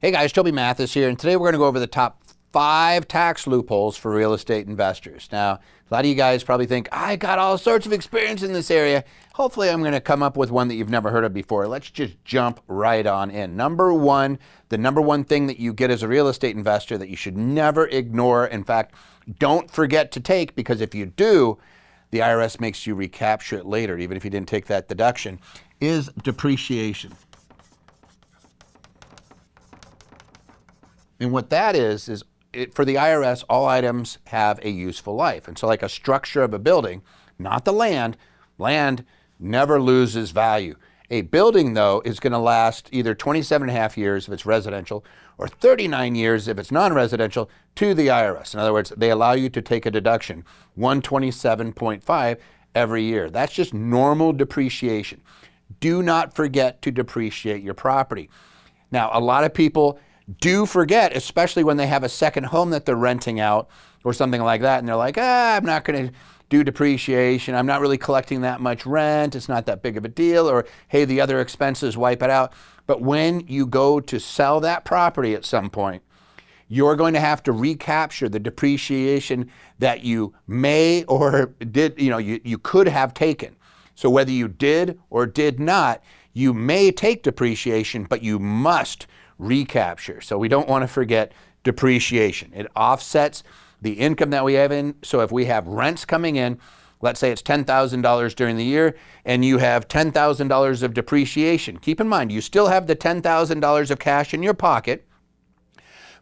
Hey guys, Toby Mathis here, and today we're going to go over the top 5 tax loopholes for real estate investors. Now, a lot of you guys probably think, I got all sorts of experience in this area. Hopefully I'm going to come up with one that you've never heard of before. Let's just jump right on in. Number one, the number one thing that you get as a real estate investor that you should never ignore, in fact, don't forget to take, because if you do, the IRS makes you recapture it later, even if you didn't take that deduction, is depreciation. And what that is for the IRS, all items have a useful life. And so like a structure of a building, not the land never loses value. A building, though, is going to last either 27.5 years if it's residential or 39 years if it's non-residential to the IRS. In other words, they allow you to take a deduction, 127.5 every year. That's just normal depreciation. Do not forget to depreciate your property. Now, a lot of people do forget, especially when they have a second home that they're renting out or something like that, and they're like, I'm not going to do depreciation. I'm not really collecting that much rent. It's not that big of a deal. Or, hey, the other expenses wipe it out. But when you go to sell that property at some point, you're going to have to recapture the depreciation that you may or did, you could have taken. So whether you did or did not, you may take depreciation, but you must recapture. So we don't want to forget depreciation. It offsets the income that we have in. So if we have rents coming in, let's say it's $10,000 during the year, and you have $10,000 of depreciation. Keep in mind, you still have the $10,000 of cash in your pocket,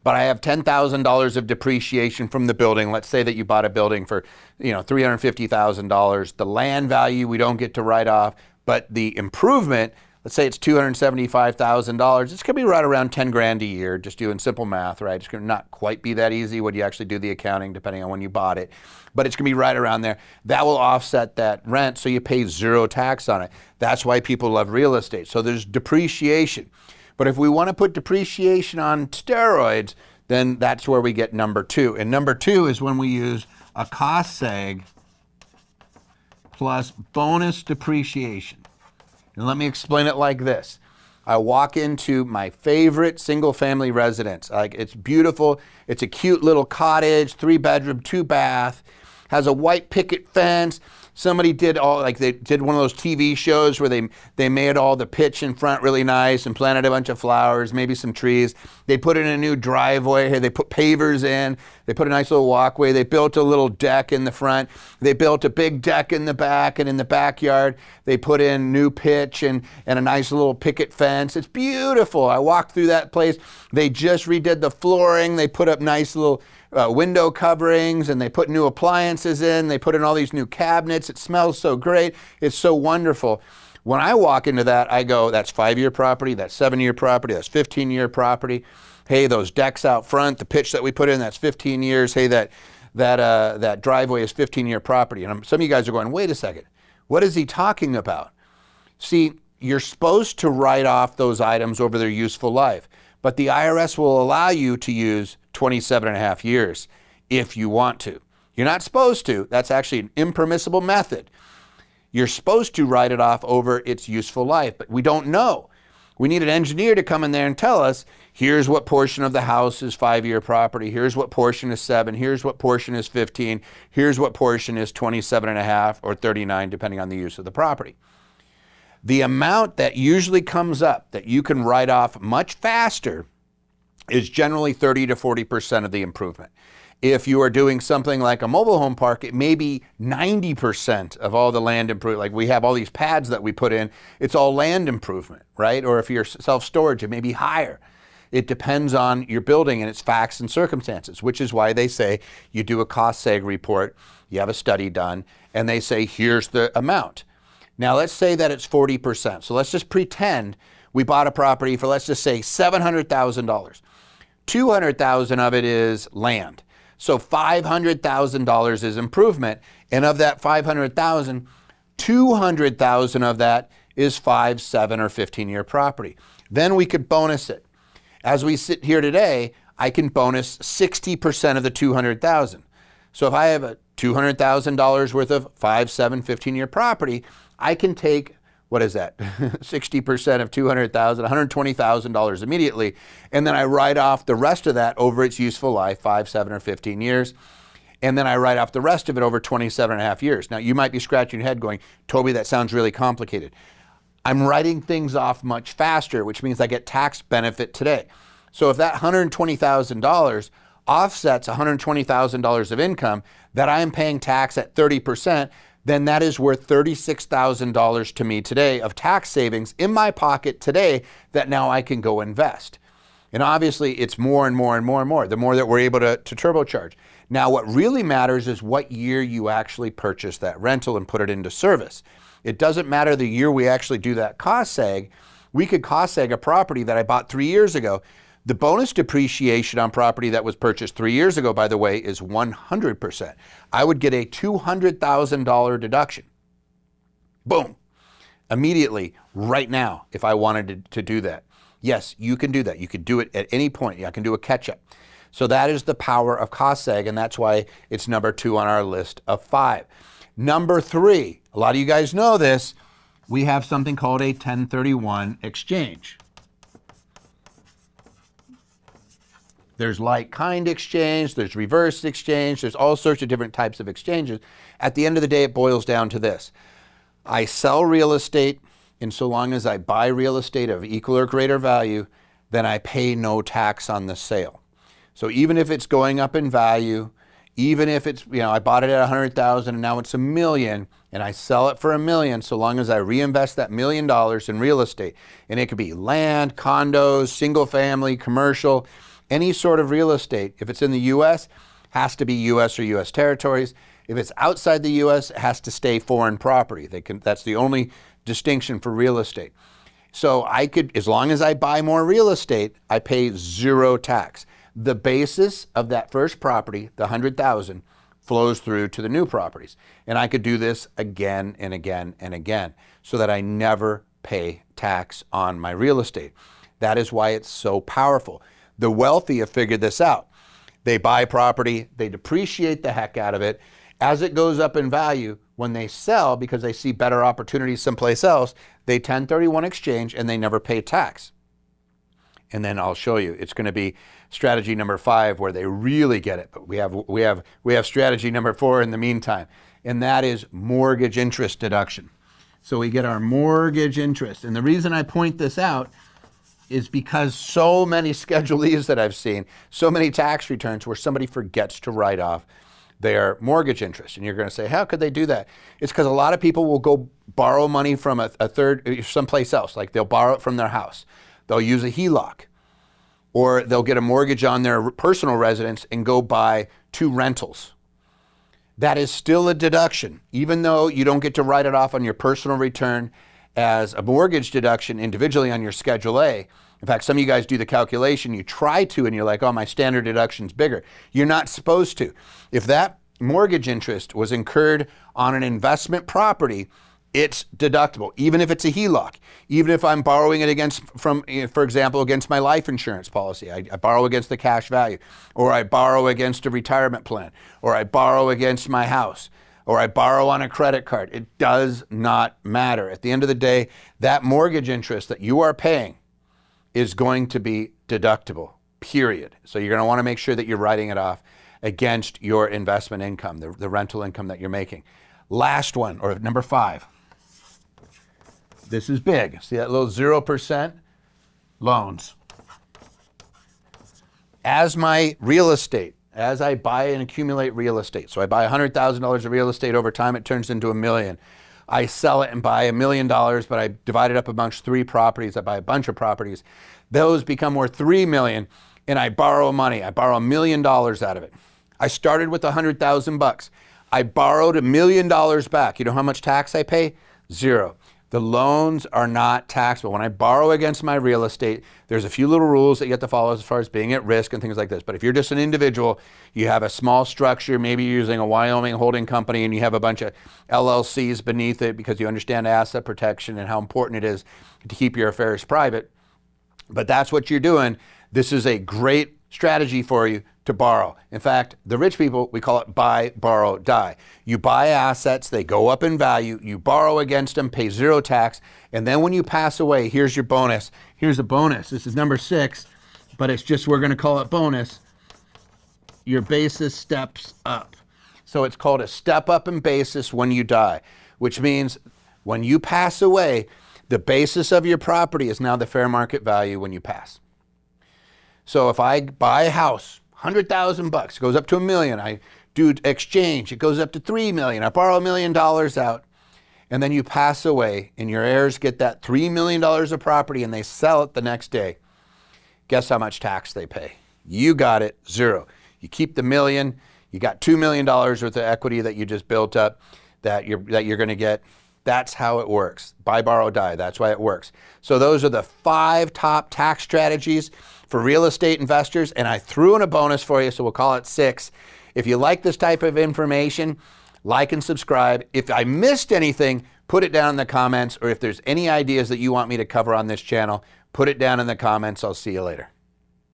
but I have $10,000 of depreciation from the building. Let's say that you bought a building for, $350,000. The land value we don't get to write off, but the improvement, let's say it's $275,000. It's going to be right around 10 grand a year, just doing simple math, right? It's going to not quite be that easy when you actually do the accounting, depending on when you bought it, but it's going to be right around there. That will offset that rent, so you pay zero tax on it. That's why people love real estate. So there's depreciation. But if we want to put depreciation on steroids, then that's where we get number 2. And number 2 is when we use a cost seg plus bonus depreciation. And let me explain it like this. I walk into my favorite single-family residence. It's beautiful. It's a cute little cottage, 3-bedroom, 2-bath, has a white picket fence. Somebody did they did one of those TV shows where they made all the pitch in front really nice and planted a bunch of flowers, maybe some trees. They put in a new driveway. They put pavers in. They put a nice little walkway. They built a little deck in the front. They built a big deck in the back, and in the backyard, they put in new pitch and a nice little picket fence. It's beautiful. I walked through that place. They just redid the flooring. They put up nice little window coverings, and they put new appliances in. They put in all these new cabinets. It smells so great. It's so wonderful. When I walk into that, I go, that's 5-year property, that's 7-year property, that's 15-year property. Hey, those decks out front, the pitch that we put in, that's 15 years. Hey, that driveway is 15-year property. And some of you guys are going, wait a second, what is he talking about? See, you're supposed to write off those items over their useful life, but the IRS will allow you to use 27.5 years if you want to. You're not supposed to. That's actually an impermissible method. You're supposed to write it off over its useful life, but we don't know. We need an engineer to come in there and tell us, here's what portion of the house is 5-year property, here's what portion is 7, here's what portion is 15, here's what portion is 27.5 or 39, depending on the use of the property. The amount that usually comes up that you can write off much faster is generally 30 to 40% of the improvement. If you are doing something like a mobile home park, it may be 90% of all the land improvement. Like we have all these pads that we put in, it's all land improvement, right? Or if you're self-storage, it may be higher. It depends on your building and its facts and circumstances, which is why they say you do a cost seg report, you have a study done, and they say, here's the amount. Now let's say that it's 40%. So let's just pretend we bought a property for, let's just say $700,000. $200,000 of it is land. So $500,000 is improvement, and of that $500,000, $200,000 of that is 5, 7, or 15-year property. Then we could bonus it. As we sit here today, I can bonus 60% of the $200,000. So if I have a $200,000 worth of 5, 7, 15-year property, I can take what is that? 60% of $200,000, $120,000 immediately. And then I write off the rest of that over its useful life, 5, 7, or 15 years. And then I write off the rest of it over 27 and a half years. Now, you might be scratching your head going, Toby, that sounds really complicated. I'm writing things off much faster, which means I get tax benefit today. So if that $120,000 offsets $120,000 of income that I am paying tax at 30%, then that is worth $36,000 to me today of tax savings in my pocket today that now I can go invest. And obviously it's more and more and more and more, the more that we're able to turbocharge. Now what really matters is what year you actually purchase that rental and put it into service. It doesn't matter the year we actually do that cost seg. We could cost seg a property that I bought 3 years ago. The bonus depreciation on property that was purchased 3 years ago, by the way, is 100%. I would get a $200,000 deduction. Boom. Immediately, right now, if I wanted to do that. Yes, you can do that. You could do it at any point. I can do a catch-up. So that is the power of cost seg, and that's why it's number 2 on our list of 5. Number 3, a lot of you guys know this, we have something called a 1031 exchange. There's like-kind exchange, there's reverse exchange, there's all sorts of different types of exchanges. At the end of the day, it boils down to this. I sell real estate, and so long as I buy real estate of equal or greater value, then I pay no tax on the sale. So even if it's going up in value, even if it's, I bought it at 100,000 and now it's $1 million, and I sell it for $1 million, so long as I reinvest that $1 million in real estate, and it could be land, condos, single family, commercial, any sort of real estate, if it's in the U.S., has to be U.S. or U.S. territories. If it's outside the U.S., it has to stay foreign property. That's the only distinction for real estate. So I could, as long as I buy more real estate, I pay 0 tax. The basis of that first property, the 100,000, flows through to the new properties. And I could do this again and again and again so that I never pay tax on my real estate. That is why it's so powerful. The wealthy have figured this out. They buy property, they depreciate the heck out of it. As it goes up in value, when they sell, because they see better opportunities someplace else, they 1031 exchange and they never pay tax. And then I'll show you, it's going to be strategy number 5 where they really get it. But we have strategy number 4 in the meantime, and that is mortgage interest deduction. So we get our mortgage interest. And the reason I point this out is because so many schedulees that I've seen, so many tax returns where somebody forgets to write off their mortgage interest. And you're going to say, how could they do that? It's because a lot of people will go borrow money from a third, someplace else. Like they'll borrow it from their house. They'll use a HELOC. Or they'll get a mortgage on their personal residence and go buy 2 rentals. That is still a deduction, even though you don't get to write it off on your personal return as a mortgage deduction individually on your Schedule A. In fact, some of you guys do the calculation, you try to, and you're like, oh, my standard deduction's bigger. You're not supposed to. If that mortgage interest was incurred on an investment property, it's deductible, even if it's a HELOC, even if I'm borrowing it for example, against my life insurance policy. I borrow against the cash value, or I borrow against a retirement plan, or I borrow against my house, or I borrow on a credit card. It does not matter. At the end of the day, that mortgage interest that you are paying is going to be deductible, period. So you're going to want to make sure that you're writing it off against your investment income, the rental income that you're making. Last one, or number 5. This is big. See that little 0% loans. As my real estate, as I buy and accumulate real estate, so I buy $100,000 of real estate over time, it turns into $1 million. I sell it and buy $1 million, but I divide it up amongst 3 properties. I buy a bunch of properties. Those become worth $3 million, and I borrow money. I borrow $1 million out of it. I started with $100,000. I borrowed $1 million back. You know how much tax I pay? 0. The loans are not taxable. When I borrow against my real estate, there's a few little rules that you have to follow as far as being at risk and things like this. But if you're just an individual, you have a small structure, maybe you're using a Wyoming holding company and you have a bunch of LLCs beneath it because you understand asset protection and how important it is to keep your affairs private. But that's what you're doing. This is a great strategy for you to borrow. In fact, the rich people, we call it buy, borrow, die. You buy assets, they go up in value, you borrow against them, pay zero tax, and then when you pass away, here's your bonus. Here's a bonus. This is number 6, but it's just, we're going to call it bonus. Your basis steps up. So it's called a step up in basis when you die, which means when you pass away, the basis of your property is now the fair market value when you pass. So if I buy a house, $100,000, goes up to $1 million. I do exchange, it goes up to $3 million. I borrow $1 million out, and then you pass away, and your heirs get that $3 million of property, and they sell it the next day. Guess how much tax they pay? You got it, 0. You keep the $1 million. You got $2 million worth of equity that you just built up that you're going to get. That's how it works. Buy, borrow, die. That's why it works. So those are the 5 top tax strategies for real estate investors, and I threw in a bonus for you, so we'll call it 6. If you like this type of information, like and subscribe. If I missed anything, put it down in the comments, or if there's any ideas that you want me to cover on this channel, put it down in the comments. I'll see you later.